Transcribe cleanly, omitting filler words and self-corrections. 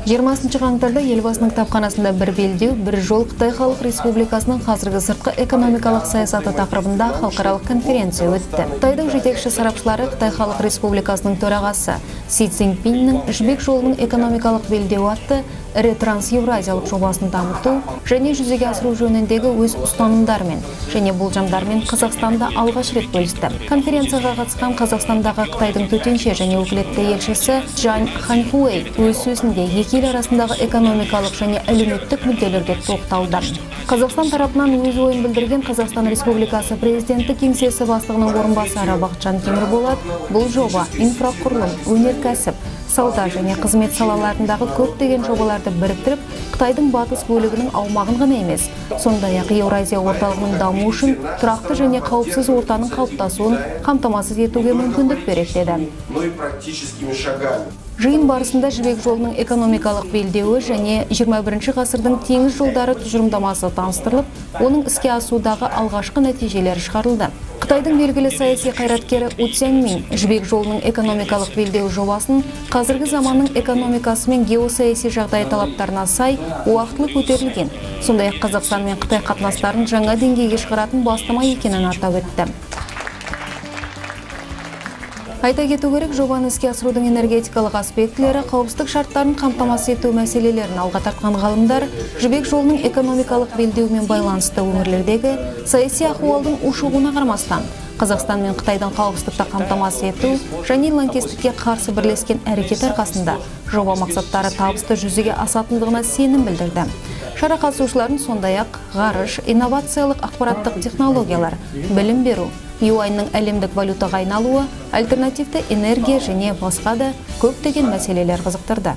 20 қаңтарда елбасының кітапханасында бір белдеу, бір жол Қытай Халық Республикасының қазіргі сыртқы экономикалық саясаты тақырыбында халықаралық конференция өтті. Қытайдың жетекші сарапшылары Қытай Халық Республикасының төрағасы Си Цзиньпиннің жібек жолының экономикалық белдеуі атты ірі трансевразиялық жобасын дамыту және жүзеге асыру жөніндегі өз ұстанымдарымен және болжамдармен Қазақстанда алғаш рет бөлісті. Конференцияға қатысқан Қазақстандағы Қытайдың төтенше және өкілетті елшісі Джан Ханьхуэй өз сөзінде екі ел арасындағы экономикалық және әлеуметтік мүдделерге тоқталды. Қазақстан тарапынан өз ойын білдірген Қазақстан Республикасы президенті кеңсесі бастығының орынбасары Бақытжан Темірболат бұл жоба инфрақұрылым, өнеркәсіп, сауда және қызмет салаларындағы көптеген жобаларды біріктіріп, Қытайдың батыс бөлігінің аумағын ғана емес, сондай-ақ Еуразия орталығының дамуы үшін тұрақты және қауіпсіз ортаның қалыптасуын қамтамасыз етуге мүмкіндік береді деді. Жиын барысында жібек жолының экономикалық белдеуі және 21 ғасырдың теңіз жолдары тұжырымдамасы таныстырылып, оның іске асудағы алғашқы нәтижелері шығарылды. Қытайдың белгілі саяси қайраткері У Цзяньмин жібек жолының экономикалық белдеу жобасын қазіргі заманның экономикасы мен геосаяси жағдай талаптарына сай уақытылы көтерілген, сондай-ақ Қазақстан мен Қытай қатынастарын жаңа деңгейге шығаратын бастама екенін атап өтті. Айта кету керек, жобаны іске асырудың энергетикалық аспектілері, қауіпсіздік шарттарын қамтамасыз ету мәселелерін алға тартқан ғалымдар жібек жолының экономикалық белдеуімен байланысты өңірлердегі саяси ахуалдың ушығуына қарамастан Қазақстан мен Қытайдың қауіпсіздікті қамтамасыз ету және лаңкестікке қарсы бірлескен әрекет арқасында жоба мақсаттары табысты жүзеге асатындығына сенім білдірді. Шара қатысушыларын сондай-ақ ғарыш, инновациялық ақпараттық технологиялар, білім беру, юаньның әлемдік валютаға айналуы, альтернативті энергия және басқа да көптеген мәселелер қызықтырды.